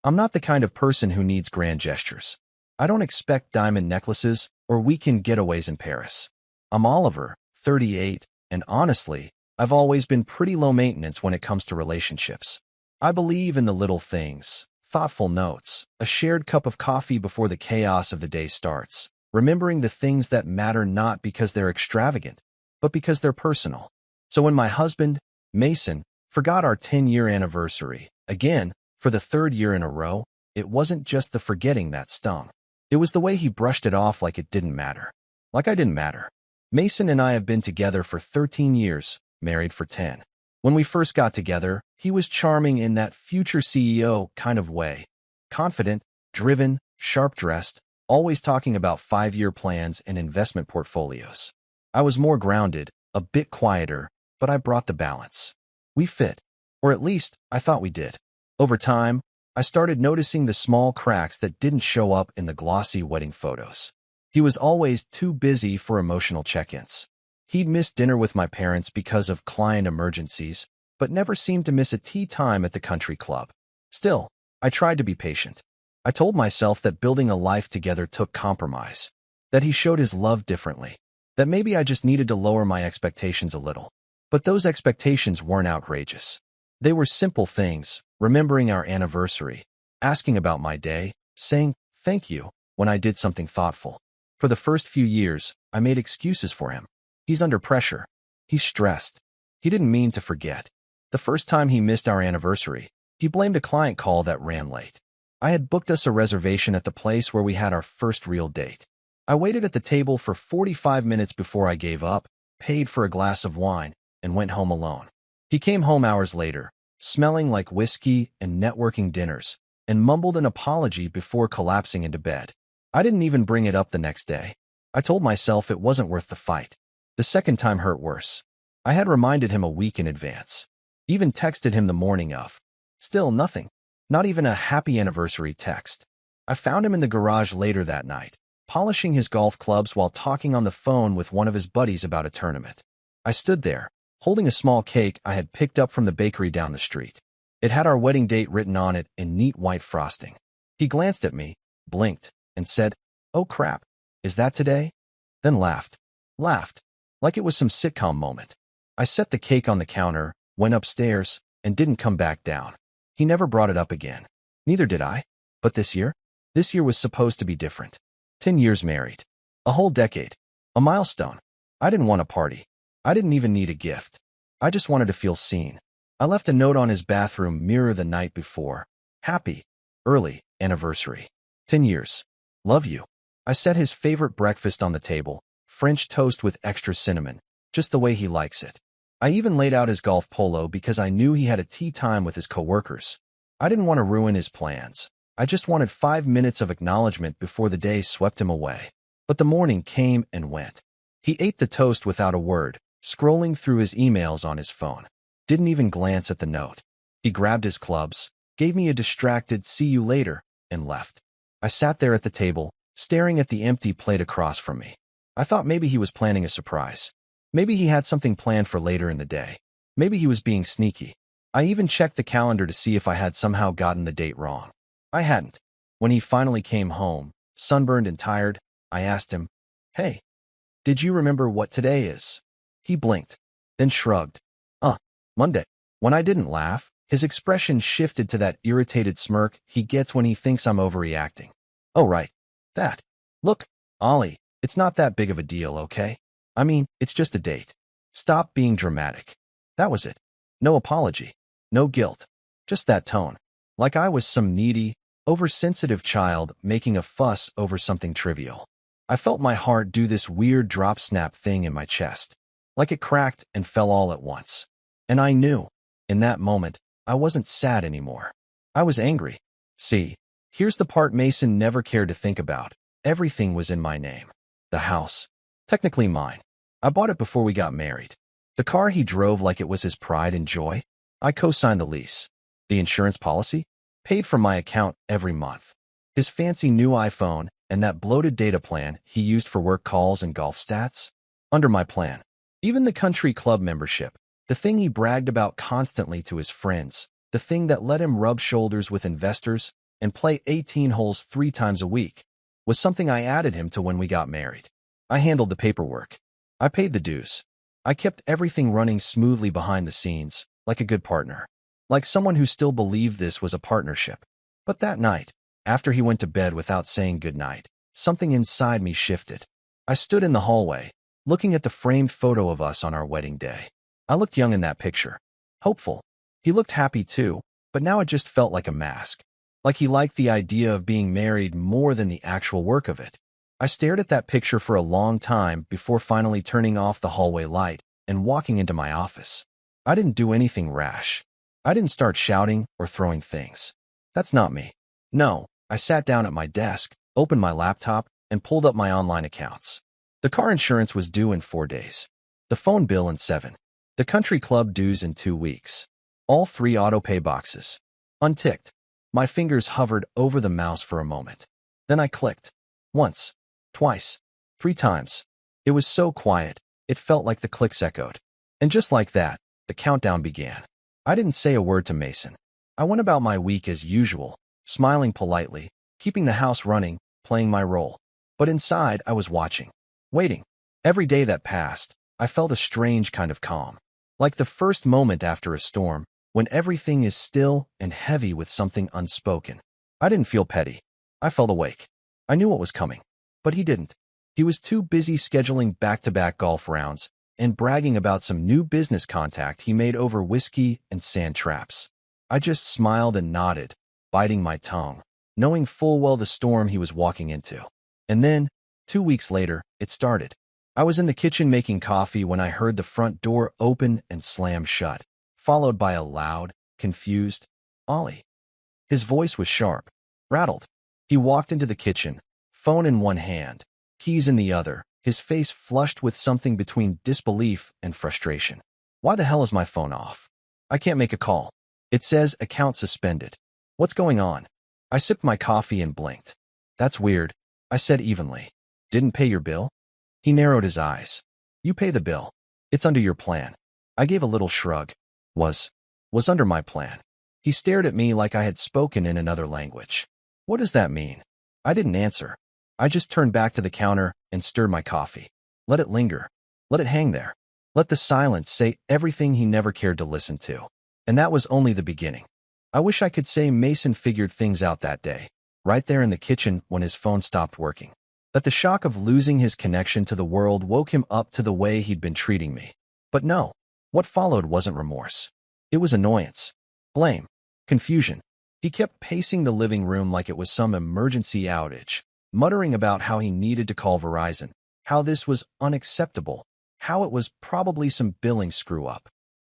I'm not the kind of person who needs grand gestures. I don't expect diamond necklaces or weekend getaways in Paris. I'm Oliver, 38, and honestly, I've always been pretty low maintenance when it comes to relationships. I believe in the little things, thoughtful notes, a shared cup of coffee before the chaos of the day starts, remembering the things that matter not because they're extravagant, but because they're personal. So when my husband, Mason, forgot our 10-year anniversary, again, for the third year in a row, it wasn't just the forgetting that stung. It was the way he brushed it off like it didn't matter. Like I didn't matter. Mason and I have been together for 13 years, married for 10. When we first got together, he was charming in that future CEO kind of way. Confident, driven, sharp-dressed, always talking about 5-year plans and investment portfolios. I was more grounded, a bit quieter, but I brought the balance. We fit. Or at least, I thought we did. Over time, I started noticing the small cracks that didn't show up in the glossy wedding photos. He was always too busy for emotional check-ins. He'd miss dinner with my parents because of client emergencies, but never seemed to miss a tea time at the country club. Still, I tried to be patient. I told myself that building a life together took compromise, that he showed his love differently, that maybe I just needed to lower my expectations a little. But those expectations weren't outrageous. They were simple things, remembering our anniversary, asking about my day, saying thank you when I did something thoughtful. For the first few years, I made excuses for him. He's under pressure. He's stressed. He didn't mean to forget. The first time he missed our anniversary, he blamed a client call that ran late. I had booked us a reservation at the place where we had our first real date. I waited at the table for 45 minutes before I gave up, paid for a glass of wine, and went home alone. He came home hours later, smelling like whiskey and networking dinners, and mumbled an apology before collapsing into bed. I didn't even bring it up the next day. I told myself it wasn't worth the fight. The second time hurt worse. I had reminded him a week in advance. Even texted him the morning of. Still nothing. Not even a happy anniversary text. I found him in the garage later that night, polishing his golf clubs while talking on the phone with one of his buddies about a tournament. I stood there, holding a small cake I had picked up from the bakery down the street. It had our wedding date written on it in neat white frosting. He glanced at me, blinked, and said, "Oh crap, is that today?" Then laughed. Laughed. Like it was some sitcom moment. I set the cake on the counter, went upstairs, and didn't come back down. He never brought it up again. Neither did I. But this year? This year was supposed to be different. 10 years married. A whole decade. A milestone. I didn't want a party. I didn't even need a gift. I just wanted to feel seen. I left a note on his bathroom mirror the night before. Happy, early, anniversary. 10 years. Love you. I set his favorite breakfast on the table, French toast with extra cinnamon, just the way he likes it. I even laid out his golf polo because I knew he had a tea time with his coworkers. I didn't want to ruin his plans. I just wanted 5 minutes of acknowledgement before the day swept him away. But the morning came and went. He ate the toast without a word, scrolling through his emails on his phone. Didn't even glance at the note. He grabbed his clubs, gave me a distracted "see you later," and left. I sat there at the table, staring at the empty plate across from me. I thought maybe he was planning a surprise. Maybe he had something planned for later in the day. Maybe he was being sneaky. I even checked the calendar to see if I had somehow gotten the date wrong. I hadn't. When he finally came home, sunburned and tired, I asked him, "Hey, did you remember what today is?" He blinked, then shrugged. Monday." When I didn't laugh, his expression shifted to that irritated smirk he gets when he thinks I'm overreacting. "Oh right. That. Look, Ollie, it's not that big of a deal, okay? I mean, it's just a date. Stop being dramatic." That was it. No apology. No guilt. Just that tone. Like I was some needy, oversensitive child making a fuss over something trivial. I felt my heart do this weird drop-snap thing in my chest. Like it cracked and fell all at once. And I knew, in that moment, I wasn't sad anymore. I was angry. See, here's the part Mason never cared to think about. Everything was in my name. The house. Technically mine. I bought it before we got married. The car he drove like it was his pride and joy. I co-signed the lease. The insurance policy? Paid from my account every month. His fancy new iPhone and that bloated data plan he used for work calls and golf stats? Under my plan. Even the country club membership. The thing he bragged about constantly to his friends, the thing that let him rub shoulders with investors, and play 18 holes 3 times a week was something I added him to when we got married. I handled the paperwork. I paid the dues. I kept everything running smoothly behind the scenes, like a good partner. Like someone who still believed this was a partnership. But that night, after he went to bed without saying goodnight, something inside me shifted. I stood in the hallway, looking at the framed photo of us on our wedding day. I looked young in that picture. Hopeful. He looked happy too, but now it just felt like a mask. Like he liked the idea of being married more than the actual work of it. I stared at that picture for a long time before finally turning off the hallway light and walking into my office. I didn't do anything rash. I didn't start shouting or throwing things. That's not me. No, I sat down at my desk, opened my laptop, and pulled up my online accounts. The car insurance was due in 4 days. The phone bill in 7. The country club dues in 2 weeks. All 3 auto-pay boxes. Unticked. My fingers hovered over the mouse for a moment. Then I clicked. Once. Twice. 3 times. It was so quiet, it felt like the clicks echoed. And just like that, the countdown began. I didn't say a word to Mason. I went about my week as usual, smiling politely, keeping the house running, playing my role. But inside, I was watching. Waiting. Every day that passed, I felt a strange kind of calm. Like the first moment after a storm, when everything is still and heavy with something unspoken. I didn't feel petty. I felt awake. I knew what was coming. But he didn't. He was too busy scheduling back-to-back golf rounds and bragging about some new business contact he made over whiskey and sand traps. I just smiled and nodded, biting my tongue, knowing full well the storm he was walking into. And then, 2 weeks later, it started. I was in the kitchen making coffee when I heard the front door open and slam shut, followed by a loud, confused, "Ollie." His voice was sharp, rattled. He walked into the kitchen, phone in one hand, keys in the other, his face flushed with something between disbelief and frustration. "Why the hell is my phone off? I can't make a call. It says account suspended. What's going on?" I sipped my coffee and blinked. "That's weird," I said evenly. "Didn't pay your bill?" He narrowed his eyes. "You pay the bill. It's under your plan." I gave a little shrug. Was under my plan. He stared at me like I had spoken in another language. "What does that mean?" I didn't answer. I just turned back to the counter and stirred my coffee. Let it linger. Let it hang there. Let the silence say everything he never cared to listen to. And that was only the beginning. I wish I could say Mason figured things out that day, right there in the kitchen when his phone stopped working. That the shock of losing his connection to the world woke him up to the way he'd been treating me. But no, what followed wasn't remorse. It was annoyance, blame, confusion. He kept pacing the living room like it was some emergency outage, muttering about how he needed to call Verizon, how this was unacceptable, how it was probably some billing screw-up.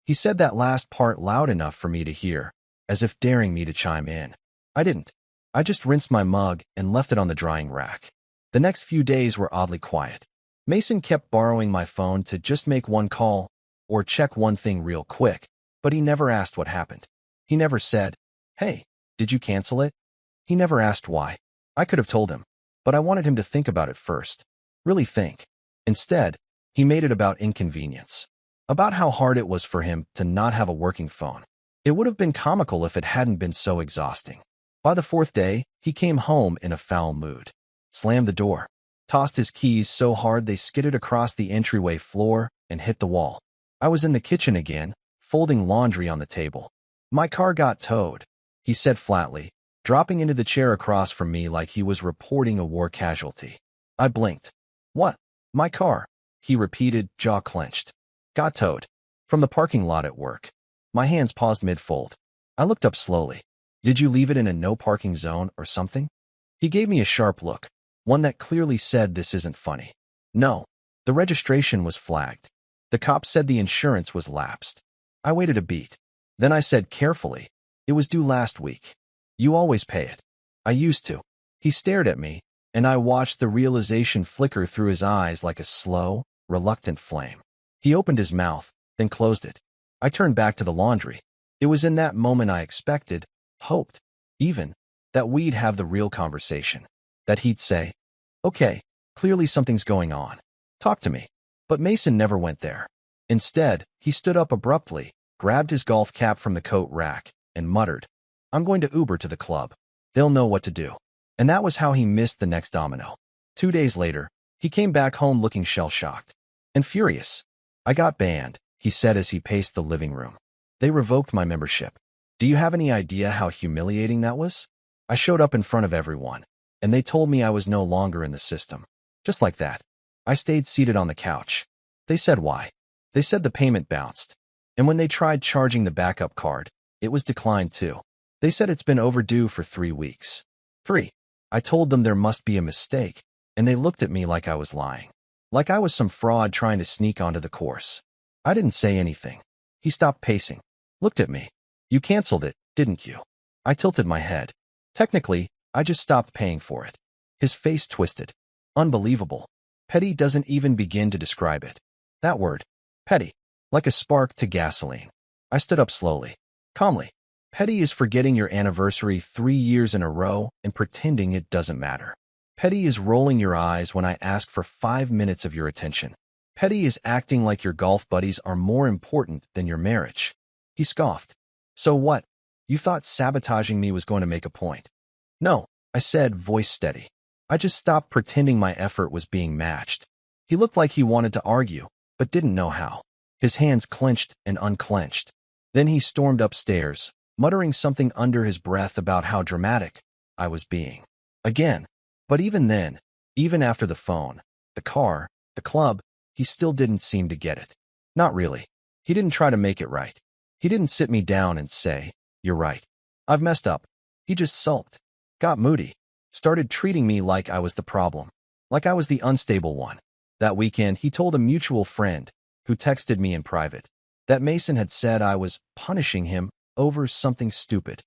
He said that last part loud enough for me to hear, as if daring me to chime in. I didn't. I just rinsed my mug and left it on the drying rack. The next few days were oddly quiet. Mason kept borrowing my phone to just make one call or check one thing real quick, but he never asked what happened. He never said, "Hey, did you cancel it?" He never asked why. I could have told him, but I wanted him to think about it first. Really think. Instead, he made it about inconvenience. About how hard it was for him to not have a working phone. It would have been comical if it hadn't been so exhausting. By the 4th day, he came home in a foul mood. Slammed the door. Tossed his keys so hard they skidded across the entryway floor and hit the wall. I was in the kitchen again, folding laundry on the table. "My car got towed," he said flatly, dropping into the chair across from me like he was reporting a war casualty. I blinked. "What? My car?" he repeated, jaw clenched. "Got towed. From the parking lot at work." My hands paused mid-fold. I looked up slowly. "Did you leave it in a no-parking zone or something?" He gave me a sharp look, one that clearly said this isn't funny. "No. The registration was flagged. The cop said the insurance was lapsed." I waited a beat. Then I said carefully, "It was due last week. You always pay it." "I used to." He stared at me, and I watched the realization flicker through his eyes like a slow, reluctant flame. He opened his mouth, then closed it. I turned back to the laundry. It was in that moment I expected, hoped, even, that we'd have the real conversation. That he'd say, "Okay, clearly something's going on. Talk to me." But Mason never went there. Instead, he stood up abruptly, grabbed his golf cap from the coat rack, and muttered, "I'm going to Uber to the club." They'll know what to do. And that was how he missed the next domino. 2 days later, he came back home looking shell-shocked and furious. I got banned, he said as he paced the living room. They revoked my membership. Do you have any idea how humiliating that was? I showed up in front of everyone, and they told me I was no longer in the system. Just like that. I stayed seated on the couch. They said why. They said the payment bounced. And when they tried charging the backup card, it was declined too. They said it's been overdue for 3 weeks. 3. I told them there must be a mistake, and they looked at me like I was lying. Like I was some fraud trying to sneak onto the course. I didn't say anything. He stopped pacing. Looked at me. You canceled it, didn't you? I tilted my head. Technically, I just stopped paying for it. His face twisted. Unbelievable. Petty doesn't even begin to describe it. That word. Petty. Like a spark to gasoline. I stood up slowly. Calmly. Petty is forgetting your anniversary 3 years in a row and pretending it doesn't matter. Petty is rolling your eyes when I ask for 5 minutes of your attention. Petty is acting like your golf buddies are more important than your marriage. He scoffed. So what? You thought sabotaging me was going to make a point? No, I said, voice steady. I just stopped pretending my effort was being matched. He looked like he wanted to argue, but didn't know how. His hands clenched and unclenched. Then he stormed upstairs, muttering something under his breath about how dramatic I was being. Again. But even then, even after the phone, the car, the club, he still didn't seem to get it. Not really. He didn't try to make it right. He didn't sit me down and say, "You're right. I've messed up." He just sulked, got moody, started treating me like I was the problem, like I was the unstable one. That weekend, he told a mutual friend, who texted me in private, that Mason had said I was punishing him over something stupid,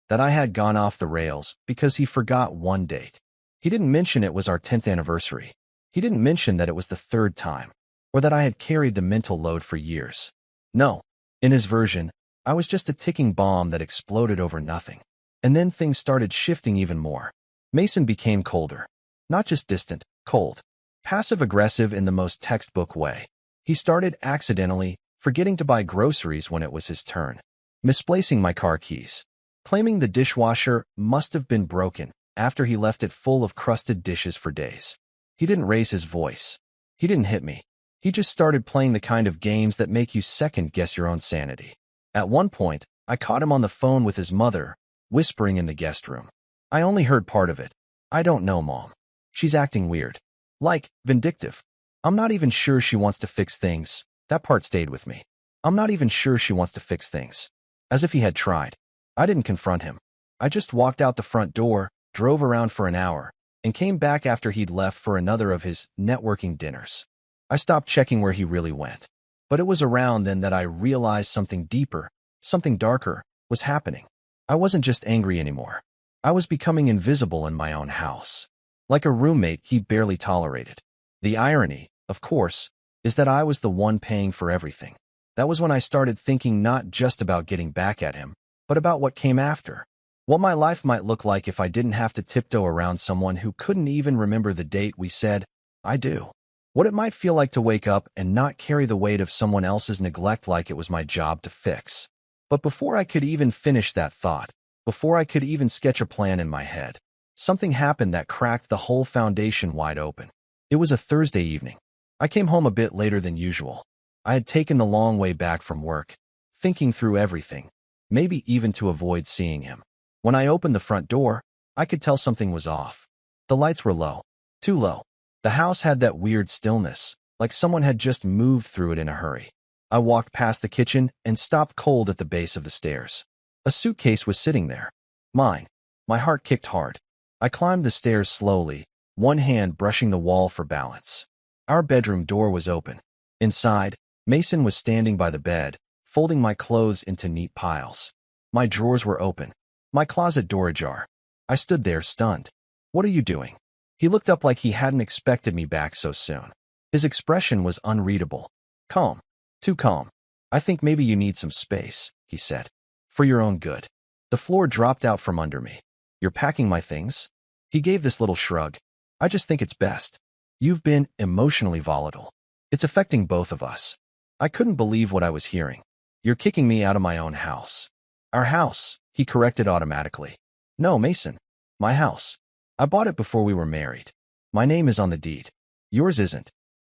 that I had gone off the rails because he forgot one date. He didn't mention it was our 10th anniversary. He didn't mention that it was the 3rd time, or that I had carried the mental load for years. No, in his version, I was just a ticking bomb that exploded over nothing. And then things started shifting even more. Mason became colder. Not just distant, cold. Passive-aggressive in the most textbook way. He started accidentally forgetting to buy groceries when it was his turn. Misplacing my car keys. Claiming the dishwasher must have been broken after he left it full of crusted dishes for days. He didn't raise his voice. He didn't hit me. He just started playing the kind of games that make you second-guess your own sanity. At one point, I caught him on the phone with his mother, whispering in the guest room. I only heard part of it. "I don't know, Mom. She's acting weird. Like, vindictive. I'm not even sure she wants to fix things." That part stayed with me. I'm not even sure she wants to fix things. As if he had tried. I didn't confront him. I just walked out the front door, drove around for an hour, and came back after he'd left for another of his networking dinners. I stopped checking where he really went. But it was around then that I realized something deeper, something darker, was happening. I wasn't just angry anymore. I was becoming invisible in my own house. Like a roommate he barely tolerated. The irony, of course, is that I was the one paying for everything. That was when I started thinking not just about getting back at him, but about what came after. What my life might look like if I didn't have to tiptoe around someone who couldn't even remember the date we said, "I do." What it might feel like to wake up and not carry the weight of someone else's neglect like it was my job to fix. But before I could even finish that thought, before I could even sketch a plan in my head, something happened that cracked the whole foundation wide open. It was a Thursday evening. I came home a bit later than usual. I had taken the long way back from work, thinking through everything, maybe even to avoid seeing him. When I opened the front door, I could tell something was off. The lights were low, too low. The house had that weird stillness, like someone had just moved through it in a hurry. I walked past the kitchen and stopped cold at the base of the stairs. A suitcase was sitting there. Mine. My heart kicked hard. I climbed the stairs slowly, one hand brushing the wall for balance. Our bedroom door was open. Inside, Mason was standing by the bed, folding my clothes into neat piles. My drawers were open. My closet door ajar. I stood there, stunned. "What are you doing?" He looked up like he hadn't expected me back so soon. His expression was unreadable. Calm. Too calm. "I think maybe you need some space," he said. "For your own good." The floor dropped out from under me. "You're packing my things?" He gave this little shrug. "I just think it's best. You've been emotionally volatile. It's affecting both of us." I couldn't believe what I was hearing. "You're kicking me out of my own house." "Our house," he corrected automatically. "No, Mason. My house. I bought it before we were married. My name is on the deed. Yours isn't.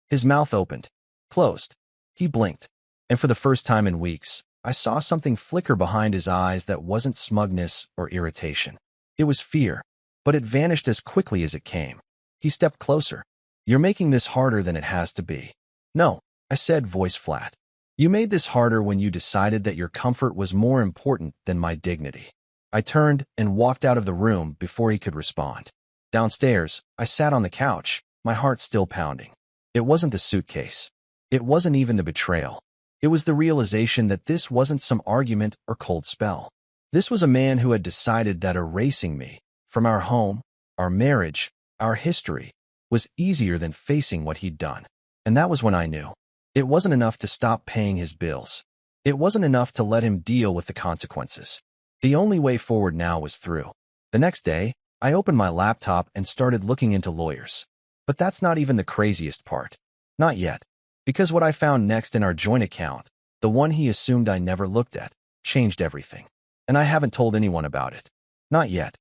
His mouth opened, closed. He blinked, and for the first time in weeks, I saw something flicker behind his eyes that wasn't smugness or irritation. It was fear, but it vanished as quickly as it came. He stepped closer. You're making this harder than it has to be. No, I said, voice flat. You made this harder when you decided that your comfort was more important than my dignity. I turned and walked out of the room before he could respond. Downstairs, I sat on the couch, my heart still pounding. It wasn't the suitcase. It wasn't even the betrayal. It was the realization that this wasn't some argument or cold spell. This was a man who had decided that erasing me from our home, our marriage, our history, was easier than facing what he'd done. And that was when I knew. It wasn't enough to stop paying his bills. It wasn't enough to let him deal with the consequences. The only way forward now was through. The next day, I opened my laptop and started looking into lawyers. But that's not even the craziest part. Not yet. Because what I found next in our joint account, the one he assumed I never looked at, changed everything. And I haven't told anyone about it. Not yet.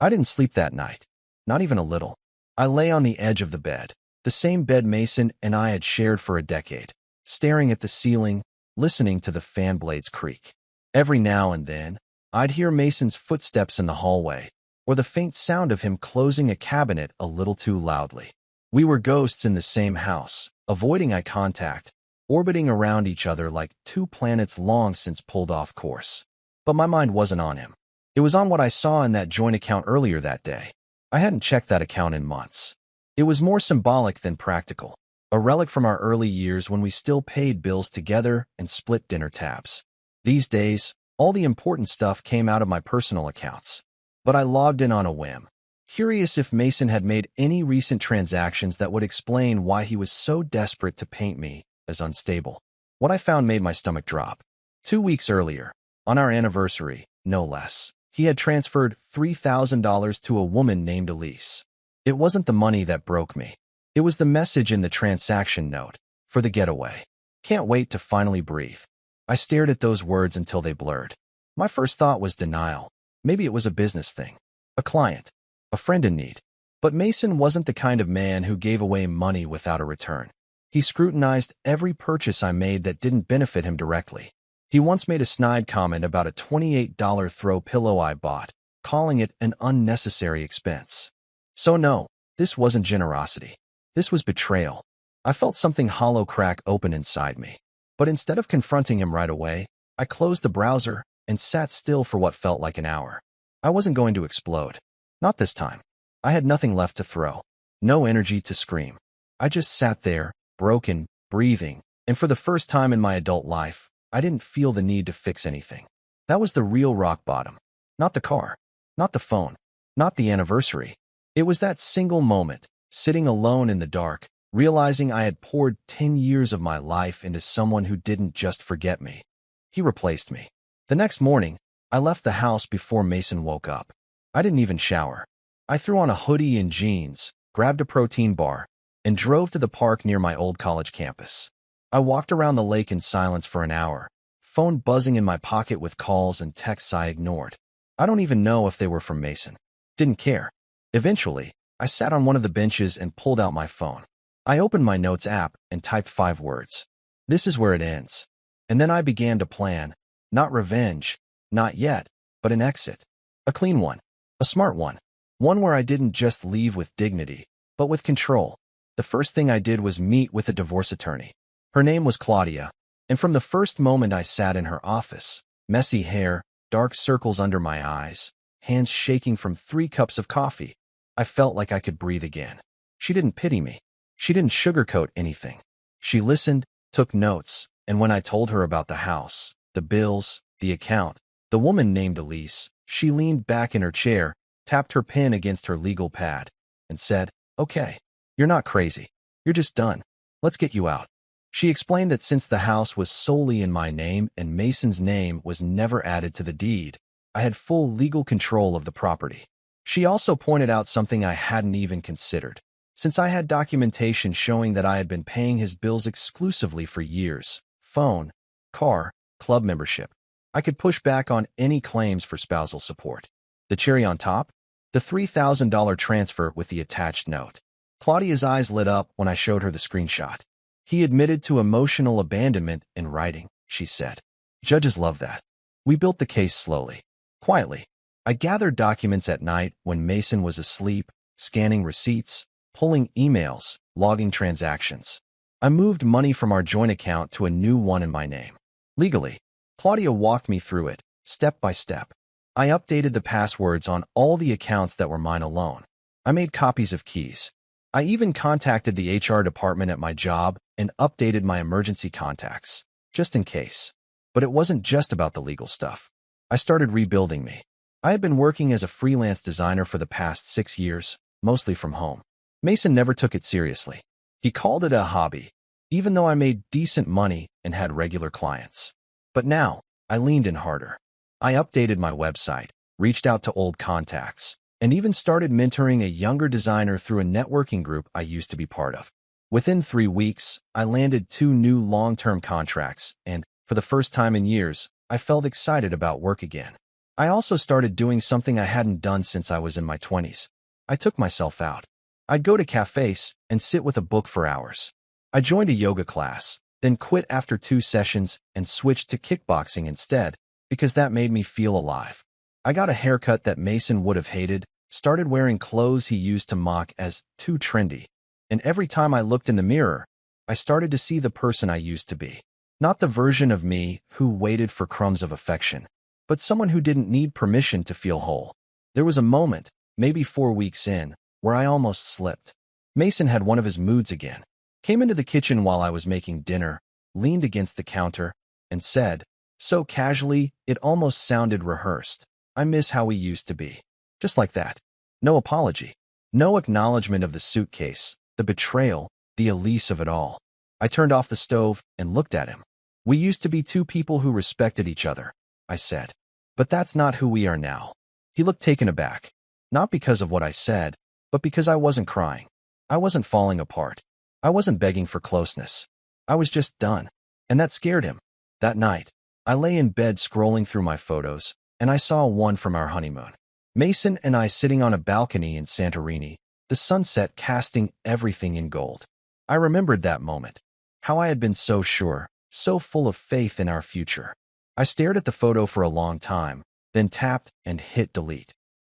I didn't sleep that night. Not even a little. I lay on the edge of the bed, the same bed Mason and I had shared for a decade, staring at the ceiling, listening to the fan blades creak. Every now and then, I'd hear Mason's footsteps in the hallway, or the faint sound of him closing a cabinet a little too loudly. We were ghosts in the same house, avoiding eye contact, orbiting around each other like two planets long since pulled off course. But my mind wasn't on him. It was on what I saw in that joint account earlier that day. I hadn't checked that account in months. It was more symbolic than practical, a relic from our early years when we still paid bills together and split dinner tabs. These days, all the important stuff came out of my personal accounts. But I logged in on a whim, curious if Mason had made any recent transactions that would explain why he was so desperate to paint me as unstable. What I found made my stomach drop. 2 weeks earlier, on our anniversary, no less, he had transferred $3,000 to a woman named Elise. It wasn't the money that broke me. It was the message in the transaction note, for the getaway. Can't wait to finally breathe. I stared at those words until they blurred. My first thought was denial. Maybe it was a business thing. A client. A friend in need. But Mason wasn't the kind of man who gave away money without a return. He scrutinized every purchase I made that didn't benefit him directly. He once made a snide comment about a $28 throw pillow I bought, calling it an unnecessary expense. So no, this wasn't generosity. This was betrayal. I felt something hollow crack open inside me. But instead of confronting him right away, I closed the browser and sat still for what felt like an hour. I wasn't going to explode. Not this time. I had nothing left to throw. No energy to scream. I just sat there, broken, breathing, and for the first time in my adult life, I didn't feel the need to fix anything. That was the real rock bottom. Not the car. Not the phone. Not the anniversary. It was that single moment, sitting alone in the dark, realizing I had poured 10 years of my life into someone who didn't just forget me. He replaced me. The next morning, I left the house before Mason woke up. I didn't even shower. I threw on a hoodie and jeans, grabbed a protein bar, and drove to the park near my old college campus. I walked around the lake in silence for an hour, phone buzzing in my pocket with calls and texts I ignored. I don't even know if they were from Mason. Didn't care. Eventually, I sat on one of the benches and pulled out my phone. I opened my notes app and typed 5 words. This is where it ends. And then I began to plan, not revenge, not yet, but an exit. A clean one. A smart one. One where I didn't just leave with dignity, but with control. The first thing I did was meet with a divorce attorney. Her name was Claudia, and from the first moment I sat in her office, messy hair, dark circles under my eyes, hands shaking from 3 cups of coffee, I felt like I could breathe again. She didn't pity me. She didn't sugarcoat anything. She listened, took notes, and when I told her about the house, the bills, the account, the woman named Elise, she leaned back in her chair, tapped her pen against her legal pad, and said, "Okay, you're not crazy. You're just done. Let's get you out." She explained that since the house was solely in my name and Mason's name was never added to the deed, I had full legal control of the property. She also pointed out something I hadn't even considered. Since I had documentation showing that I had been paying his bills exclusively for years, phone, car, club membership, I could push back on any claims for spousal support. The cherry on top? The $3,000 transfer with the attached note. Claudia's eyes lit up when I showed her the screenshot. He admitted to emotional abandonment in writing, she said. Judges love that. We built the case slowly, quietly. I gathered documents at night when Mason was asleep, scanning receipts, pulling emails, logging transactions. I moved money from our joint account to a new one in my name. Legally, Claudia walked me through it, step by step. I updated the passwords on all the accounts that were mine alone. I made copies of keys. I even contacted the HR department at my job and updated my emergency contacts, just in case. But it wasn't just about the legal stuff. I started rebuilding me. I had been working as a freelance designer for the past 6 years, mostly from home. Mason never took it seriously. He called it a hobby, even though I made decent money and had regular clients. But now, I leaned in harder. I updated my website, reached out to old contacts, and even started mentoring a younger designer through a networking group I used to be part of. Within 3 weeks, I landed 2 new long-term contracts, and, for the first time in years, I felt excited about work again. I also started doing something I hadn't done since I was in my 20s. I took myself out. I'd go to cafes and sit with a book for hours. I joined a yoga class, then quit after 2 sessions and switched to kickboxing instead, because that made me feel alive. I got a haircut that Mason would have hated, started wearing clothes he used to mock as too trendy, and every time I looked in the mirror, I started to see the person I used to be. Not the version of me who waited for crumbs of affection, but someone who didn't need permission to feel whole. There was a moment, maybe 4 weeks in, where I almost slipped. Mason had one of his moods again. Came into the kitchen while I was making dinner, leaned against the counter, and said, so casually, it almost sounded rehearsed, I miss how we used to be. Just like that. No apology. No acknowledgement of the suitcase, the betrayal, the Elise of it all. I turned off the stove and looked at him. We used to be 2 people who respected each other, I said. But that's not who we are now. He looked taken aback. Not because of what I said, but because I wasn't crying. I wasn't falling apart. I wasn't begging for closeness. I was just done. And that scared him. That night, I lay in bed scrolling through my photos, and I saw one from our honeymoon. Mason and I sitting on a balcony in Santorini, the sunset casting everything in gold. I remembered that moment. How I had been so sure, so full of faith in our future. I stared at the photo for a long time, then tapped and hit delete.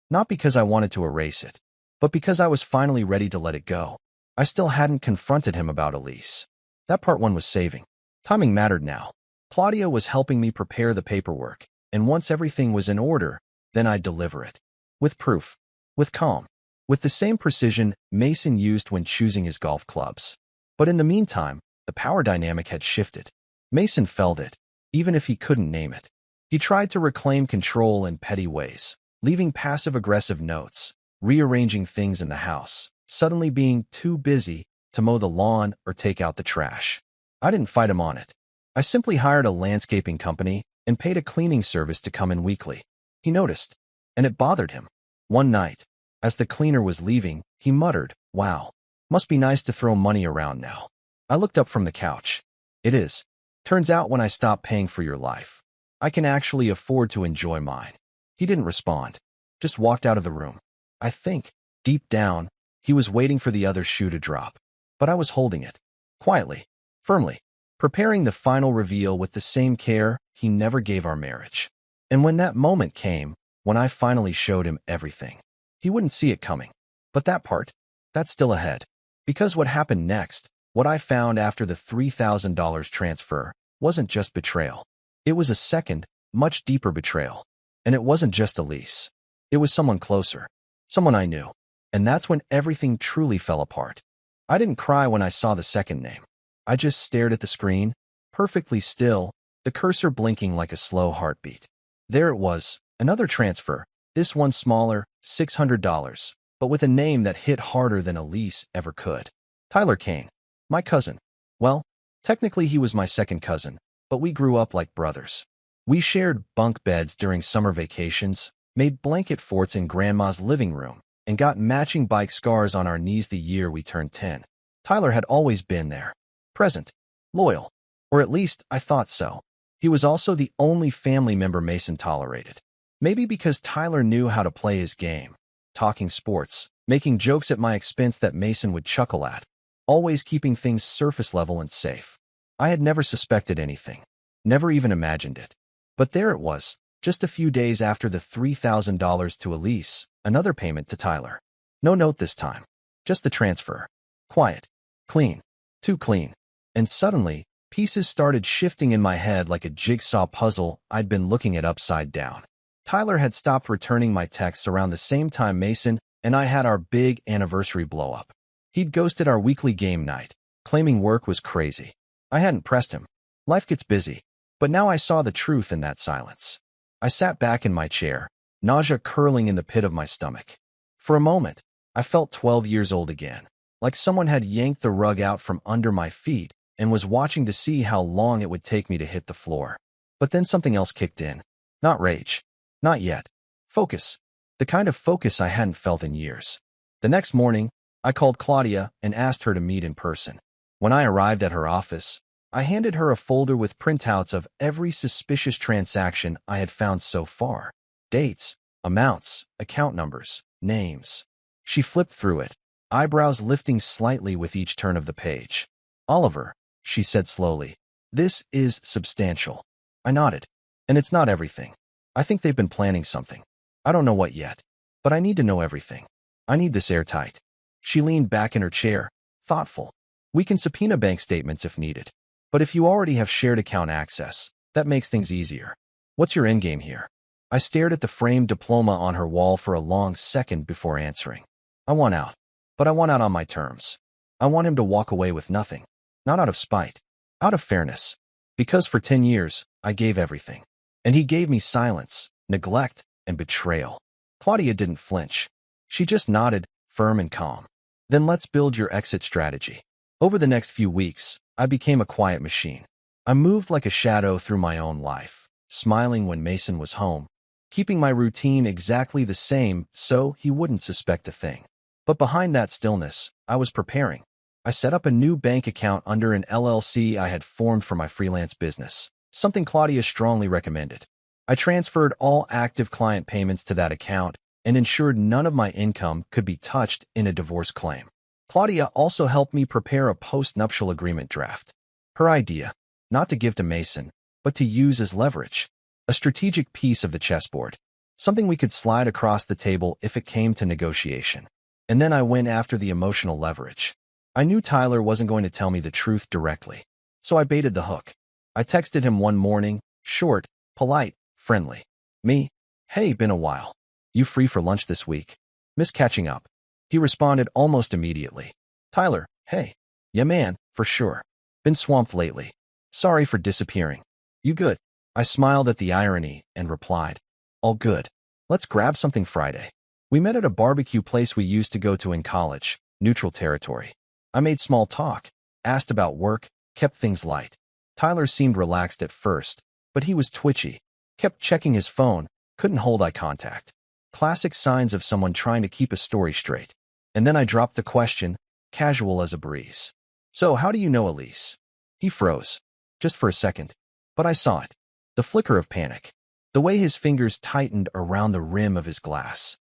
Not because I wanted to erase it, but because I was finally ready to let it go. I still hadn't confronted him about Elise. That part 1 was saving. Timing mattered now. Claudia was helping me prepare the paperwork, and once everything was in order, then I'd deliver it. With proof. With calm. With the same precision Mason used when choosing his golf clubs. But in the meantime, the power dynamic had shifted. Mason felt it, even if he couldn't name it. He tried to reclaim control in petty ways, leaving passive-aggressive notes, rearranging things in the house, suddenly being too busy to mow the lawn or take out the trash. I didn't fight him on it. I simply hired a landscaping company and paid a cleaning service to come in weekly. He noticed, and it bothered him. One night, as the cleaner was leaving, he muttered, wow, must be nice to throw money around now. I looked up from the couch. It is. Turns out when I stop paying for your life, I can actually afford to enjoy mine. He didn't respond, just walked out of the room. I think, deep down, he was waiting for the other shoe to drop. But I was holding it. Quietly, firmly, preparing the final reveal with the same care he never gave our marriage. And when that moment came, when I finally showed him everything, he wouldn't see it coming. But that part, that's still ahead. Because what happened next, what I found after the $3,000 transfer, wasn't just betrayal. It was a second, much deeper betrayal. And it wasn't just Elise. It was someone closer. Someone I knew. And that's when everything truly fell apart. I didn't cry when I saw the second name. I just stared at the screen, perfectly still, the cursor blinking like a slow heartbeat. There it was, another transfer, this one smaller, $600, but with a name that hit harder than Elise ever could. Tyler Kane. My cousin. Well, technically he was my second cousin, but we grew up like brothers. We shared bunk beds during summer vacations, made blanket forts in Grandma's living room, and got matching bike scars on our knees the year we turned 10. Tyler had always been there. Present. Loyal. Or at least, I thought so. He was also the only family member Mason tolerated. Maybe because Tyler knew how to play his game. talking sports, making jokes at my expense that Mason would chuckle at, always keeping things surface level and safe. I had never suspected anything, never even imagined it. But there it was, just a few days after the $3,000 to Elise, another payment to Tyler. No note this time, just the transfer. Quiet, clean, too clean. And suddenly, pieces started shifting in my head like a jigsaw puzzle I'd been looking at upside down. Tyler had stopped returning my texts around the same time Mason and I had our big anniversary blow-up. He'd ghosted our weekly game night, claiming work was crazy. I hadn't pressed him. Life gets busy. But now I saw the truth in that silence. I sat back in my chair, nausea curling in the pit of my stomach. For a moment, I felt 12 years old again, like someone had yanked the rug out from under my feet and was watching to see how long it would take me to hit the floor. But then something else kicked in. Not rage. Not yet. Focus. The kind of focus I hadn't felt in years. The next morning, I called Claudia and asked her to meet in person. When I arrived at her office, I handed her a folder with printouts of every suspicious transaction I had found so far. Dates, amounts, account numbers, names. She flipped through it, eyebrows lifting slightly with each turn of the page. "Oliver," she said slowly, "this is substantial." I nodded. "And it's not everything. I think they've been planning something. I don't know what yet, but I need to know everything. I need this airtight." She leaned back in her chair, thoughtful. "We can subpoena bank statements if needed. But if you already have shared account access, that makes things easier. What's your endgame here?" I stared at the framed diploma on her wall for a long second before answering. "I want out. But I want out on my terms. I want him to walk away with nothing. Not out of spite. Out of fairness. Because for 10 years, I gave everything. And he gave me silence, neglect, and betrayal." Claudia didn't flinch. She just nodded, firm and calm. "Then let's build your exit strategy." Over the next few weeks, I became a quiet machine. I moved like a shadow through my own life, smiling when Mason was home, keeping my routine exactly the same so he wouldn't suspect a thing. But behind that stillness, I was preparing. I set up a new bank account under an LLC I had formed for my freelance business, something Claudia strongly recommended. I transferred all active client payments to that account and ensured none of my income could be touched in a divorce claim. Claudia also helped me prepare a post-nuptial agreement draft. Her idea, not to give to Mason, but to use as leverage. A strategic piece of the chessboard. Something we could slide across the table if it came to negotiation. And then I went after the emotional leverage. I knew Tyler wasn't going to tell me the truth directly, so I baited the hook. I texted him one morning, short, polite, friendly. "Me? Hey, been a while. You free for lunch this week? Miss catching up." He responded almost immediately. "Tyler, hey. Yeah man, for sure. Been swamped lately. Sorry for disappearing. You good?" I smiled at the irony and replied, "All good. Let's grab something Friday." We met at a barbecue place we used to go to in college, neutral territory. I made small talk, asked about work, kept things light. Tyler seemed relaxed at first, but he was twitchy, kept checking his phone, couldn't hold eye contact. Classic signs of someone trying to keep a story straight. And then I dropped the question, casual as a breeze. "So how do you know Elise?" He froze, just for a second, but I saw it. The flicker of panic. The way his fingers tightened around the rim of his glass.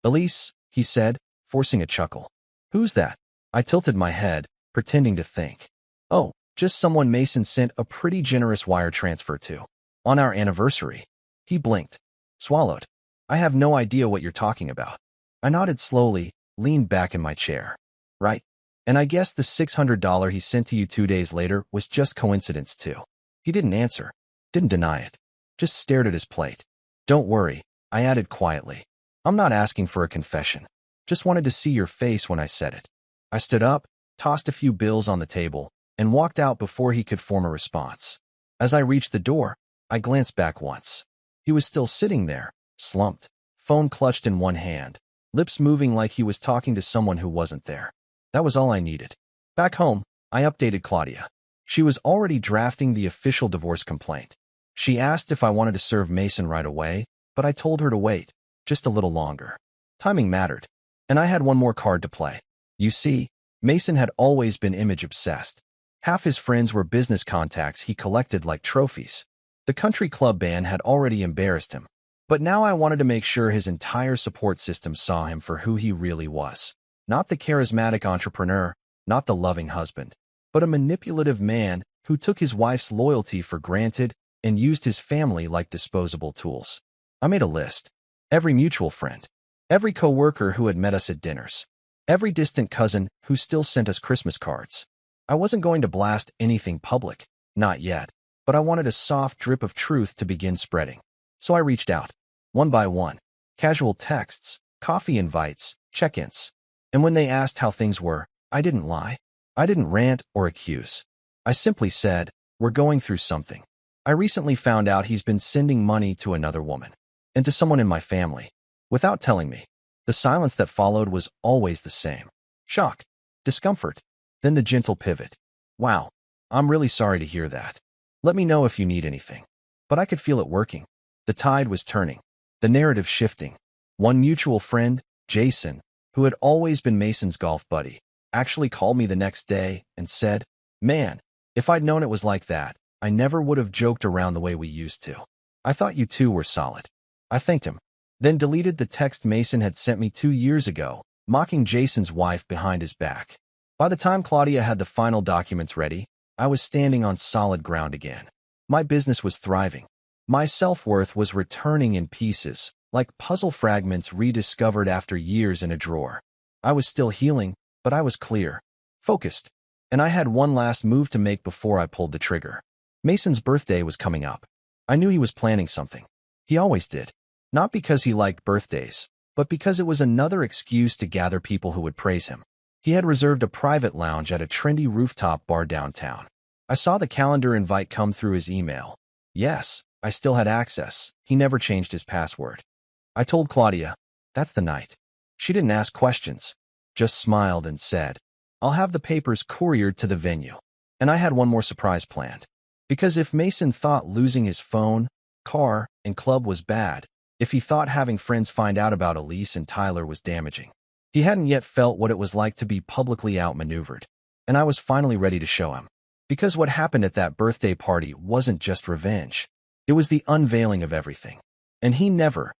Elise," he said, forcing a chuckle. "Who's that?" I tilted my head, pretending to think. "Oh, just someone Mason sent a pretty generous wire transfer to. On our anniversary." He blinked, swallowed. "I have no idea what you're talking about." I nodded slowly, leaned back in my chair. "Right. And I guess the $600 he sent to you 2 days later was just coincidence too." He didn't answer, didn't deny it, just stared at his plate. "Don't worry," I added quietly. "I'm not asking for a confession. Just wanted to see your face when I said it." I stood up, tossed a few bills on the table, and walked out before he could form a response. As I reached the door, I glanced back once. He was still sitting there, slumped, phone clutched in one hand, lips moving like he was talking to someone who wasn't there. That was all I needed. Back home, I updated Claudia. She was already drafting the official divorce complaint. She asked if I wanted to serve Mason right away, but I told her to wait, just a little longer. Timing mattered, and I had one more card to play. You see, Mason had always been image-obsessed. Half his friends were business contacts he collected like trophies. The country club band had already embarrassed him. But now I wanted to make sure his entire support system saw him for who he really was. Not the charismatic entrepreneur, not the loving husband, but a manipulative man who took his wife's loyalty for granted and used his family like disposable tools. I made a list. Every mutual friend, every coworker who had met us at dinners, every distant cousin who still sent us Christmas cards. I wasn't going to blast anything public, not yet, but I wanted a soft drip of truth to begin spreading. So I reached out, one by one, casual texts, coffee invites, check-ins. And when they asked how things were, I didn't lie. I didn't rant or accuse. I simply said, we're going through something. I recently found out he's been sending money to another woman, and to someone in my family, without telling me. The silence that followed was always the same. Shock, discomfort, then the gentle pivot. Wow, I'm really sorry to hear that. Let me know if you need anything. But I could feel it working. The tide was turning, the narrative shifting. One mutual friend, Jason, who had always been Mason's golf buddy, actually called me the next day and said, "Man, if I'd known it was like that, I never would have joked around the way we used to. I thought you two were solid." I thanked him, then deleted the text Mason had sent me 2 years ago, mocking Jason's wife behind his back. By the time Claudia had the final documents ready, I was standing on solid ground again. My business was thriving. My self-worth was returning in pieces, like puzzle fragments rediscovered after years in a drawer. I was still healing, but I was clear, focused, and I had one last move to make before I pulled the trigger. Mason's birthday was coming up. I knew he was planning something. He always did. Not because he liked birthdays, but because it was another excuse to gather people who would praise him. He had reserved a private lounge at a trendy rooftop bar downtown. I saw the calendar invite come through his email. Yes, I still had access. He never changed his password. I told Claudia, that's the night. She didn't ask questions, just smiled and said, I'll have the papers couriered to the venue. And I had one more surprise planned. Because if Mason thought losing his phone, car, and club was bad, if he thought having friends find out about Elise and Tyler was damaging, he hadn't yet felt what it was like to be publicly outmaneuvered. And I was finally ready to show him. Because what happened at that birthday party wasn't just revenge. It was the unveiling of everything. And he never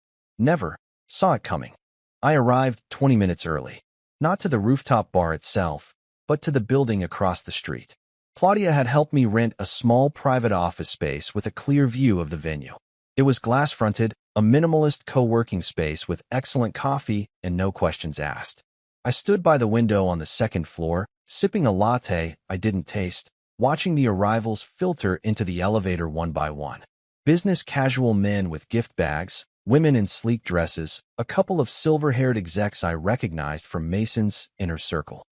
saw it coming. I arrived 20 minutes early. Not to the rooftop bar itself, but to the building across the street. Claudia had helped me rent a small private office space with a clear view of the venue. It was glass-fronted, a minimalist co-working space with excellent coffee and no questions asked. I stood by the window on the second floor, sipping a latte I didn't taste, watching the arrivals filter into the elevator one by one. Business casual men with gift bags, women in sleek dresses, a couple of silver-haired execs I recognized from Mason's inner circle.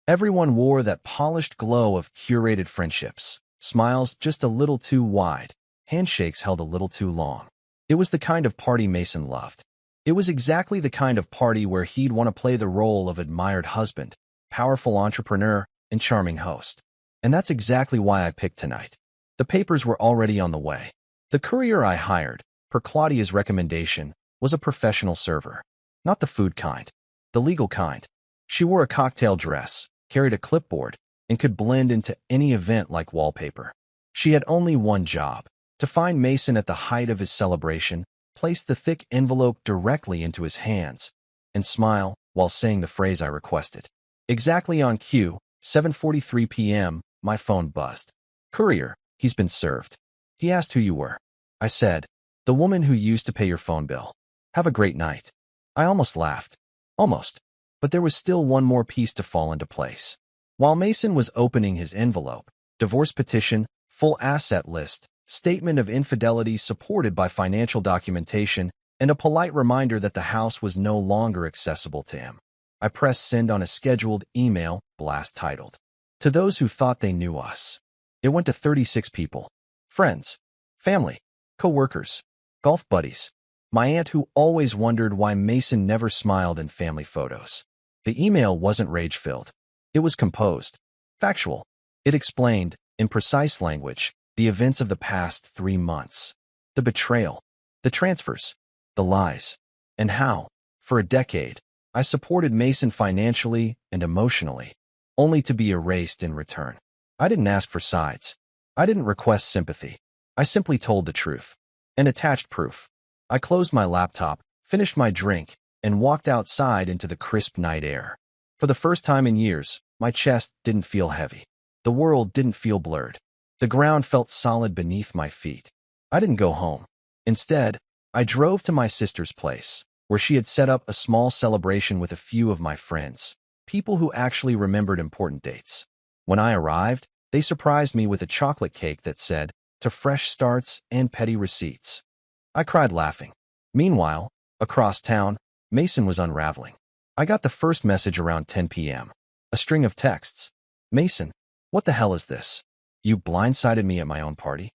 Everyone wore that polished glow of curated friendships, smiles just a little too wide, handshakes held a little too long. It was the kind of party Mason loved. It was exactly the kind of party where he'd want to play the role of admired husband, powerful entrepreneur, and charming host. And that's exactly why I picked tonight. The papers were already on the way. The courier I hired, per Claudia's recommendation, was a professional server. Not the food kind, the legal kind. She wore a cocktail dress, carried a clipboard, and could blend into any event like wallpaper. She had only one job: to find Mason at the height of his celebration, place the thick envelope directly into his hands, and smile while saying the phrase I requested. Exactly on cue, 7:43 p.m., my phone buzzed. Courier, he's been served. He asked who you were. I said, the woman who used to pay your phone bill. Have a great night. I almost laughed. Almost. But there was still one more piece to fall into place. While Mason was opening his envelope, divorce petition, full asset list, statement of infidelity supported by financial documentation, and a polite reminder that the house was no longer accessible to him, I pressed send on a scheduled email blast titled, To those who thought they knew us. It went to 36 people. Friends, family, co-workers, golf buddies, my aunt who always wondered why Mason never smiled in family photos. The email wasn't rage-filled. It was composed, factual. It explained, in precise language, the events of the past 3 months, the betrayal, the transfers, the lies, and how, for a decade, I supported Mason financially and emotionally, only to be erased in return. I didn't ask for sides. I didn't request sympathy. I simply told the truth and attached proof. I closed my laptop, finished my drink, and walked outside into the crisp night air. For the first time in years, my chest didn't feel heavy. The world didn't feel blurred. The ground felt solid beneath my feet. I didn't go home. Instead, I drove to my sister's place, where she had set up a small celebration with a few of my friends, people who actually remembered important dates. When I arrived, they surprised me with a chocolate cake that said, "To fresh starts and petty receipts." I cried laughing. Meanwhile, across town, Mason was unraveling. I got the first message around 10 p.m. A string of texts. "Mason, what the hell is this? You blindsided me at my own party?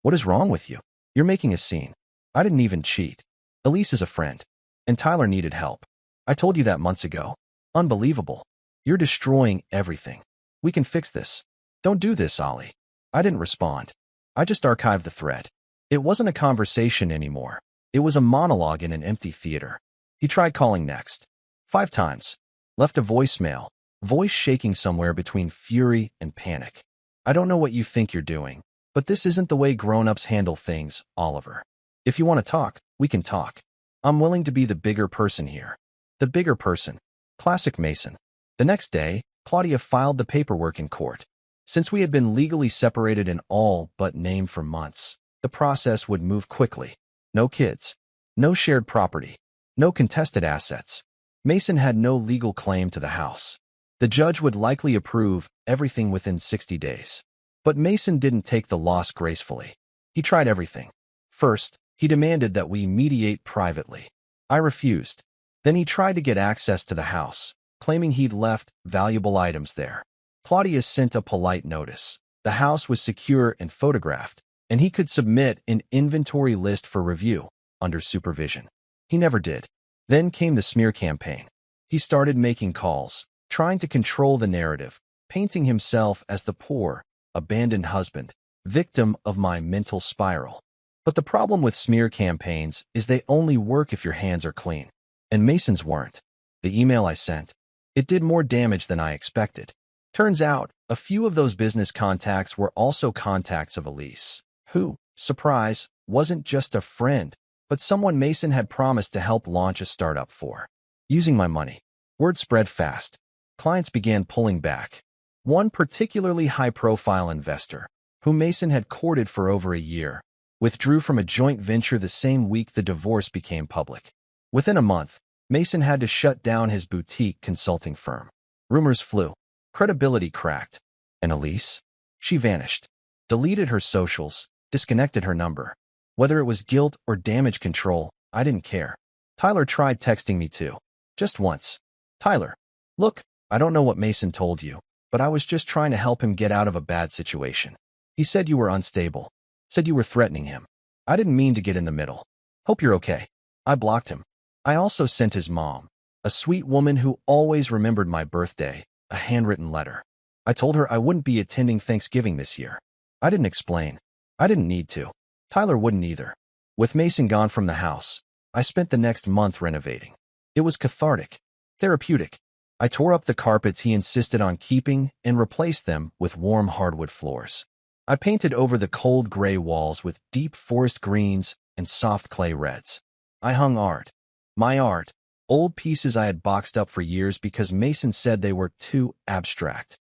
What is wrong with you? You're making a scene. I didn't even cheat. Elise is a friend. And Tyler needed help. I told you that months ago. Unbelievable. You're destroying everything. We can fix this. Don't do this, Ollie." I didn't respond. I just archived the thread. It wasn't a conversation anymore. It was a monologue in an empty theater. He tried calling next. 5 times. Left a voicemail, voice shaking somewhere between fury and panic. "I don't know what you think you're doing, but this isn't the way grown-ups handle things, Oliver. If you want to talk, we can talk. I'm willing to be the bigger person here." The bigger person. Classic Mason. The next day, Claudia filed the paperwork in court. Since we had been legally separated in all but name for months, the process would move quickly. No kids. No shared property. No contested assets. Mason had no legal claim to the house. The judge would likely approve everything within 60 days. But Mason didn't take the loss gracefully. He tried everything. First, he demanded that we mediate privately. I refused. Then he tried to get access to the house, claiming he'd left valuable items there. Claudia sent a polite notice. The house was secure and photographed, and he could submit an inventory list for review, under supervision. He never did. Then came the smear campaign. He started making calls, trying to control the narrative, painting himself as the poor, abandoned husband, victim of my mental spiral. But the problem with smear campaigns is they only work if your hands are clean. And Mason's weren't. The email I sent, it did more damage than I expected. Turns out, a few of those business contacts were also contacts of Elise, who, surprise, wasn't just a friend, but someone Mason had promised to help launch a startup for. Using my money. Word spread fast. Clients began pulling back. One particularly high-profile investor, whom Mason had courted for over a year, withdrew from a joint venture the same week the divorce became public. Within a month, Mason had to shut down his boutique consulting firm. Rumors flew. Credibility cracked. And Elise? She vanished. Deleted her socials, disconnected her number. Whether it was guilt or damage control, I didn't care. Tyler tried texting me too. Just once. "Tyler, look, I don't know what Mason told you, but I was just trying to help him get out of a bad situation. He said you were unstable. Said you were threatening him. I didn't mean to get in the middle. Hope you're okay." I blocked him. I also sent his mom, a sweet woman who always remembered my birthday, a handwritten letter. I told her I wouldn't be attending Thanksgiving this year. I didn't explain. I didn't need to. Tyler wouldn't either. With Mason gone from the house, I spent the next month renovating. It was cathartic, therapeutic. I tore up the carpets he insisted on keeping and replaced them with warm hardwood floors. I painted over the cold gray walls with deep forest greens and soft clay reds. I hung art. My art. Old pieces I had boxed up for years because Mason said they were too abstract.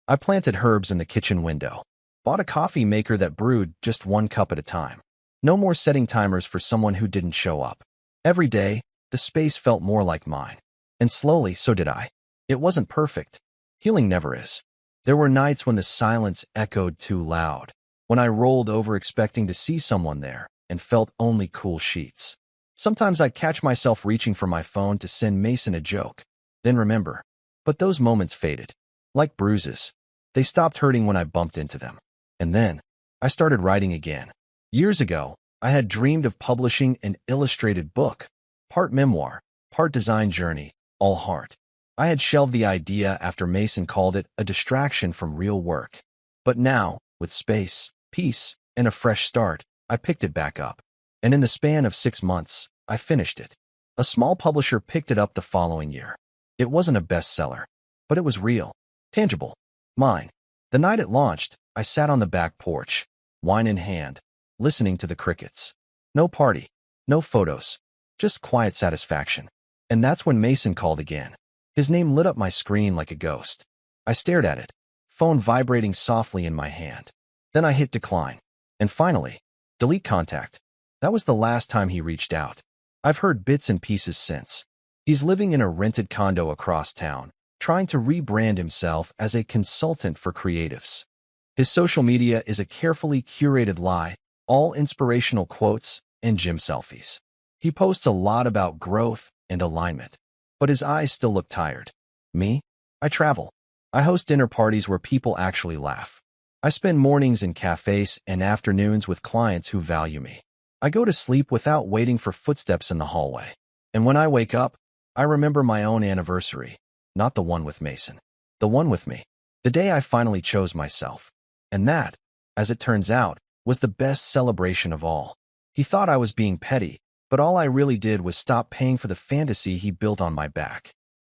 I planted herbs in the kitchen window. Bought a coffee maker that brewed just 1 cup at a time. No more setting timers for someone who didn't show up. Every day, the space felt more like mine. And slowly, so did I. It wasn't perfect. Healing never is. There were nights when the silence echoed too loud, when I rolled over expecting to see someone there and felt only cool sheets. Sometimes I'd catch myself reaching for my phone to send Mason a joke, then remember. But those moments faded. Like bruises. They stopped hurting when I bumped into them. And then, I started writing again. Years ago, I had dreamed of publishing an illustrated book, part memoir, part design journey, all heart. I had shelved the idea after Mason called it a distraction from real work. But now, with space, peace, and a fresh start, I picked it back up. And in the span of 6 months, I finished it. A small publisher picked it up the following year. It wasn't a bestseller, but it was real, tangible, mine. The night it launched, I sat on the back porch, wine in hand, listening to the crickets. No party, No photos, just quiet satisfaction. And that's when Mason called again. His name lit up my screen like a ghost. I stared at it, phone vibrating softly in my hand. Then I hit decline. And finally, delete contact. That was the last time he reached out. I've heard bits and pieces since. He's living in a rented condo across town, trying to rebrand himself as a consultant for creatives. His social media is a carefully curated lie, all inspirational quotes and gym selfies. He posts a lot about growth and alignment, but his eyes still look tired. Me? I travel. I host dinner parties where people actually laugh. I spend mornings in cafes and afternoons with clients who value me. I go to sleep without waiting for footsteps in the hallway. And when I wake up, I remember my own anniversary, not the one with Mason. The one with me. The day I finally chose myself. And that, as it turns out, was the best celebration of all. He thought I was being petty, but all I really did was stop paying for the fantasy he built on my back.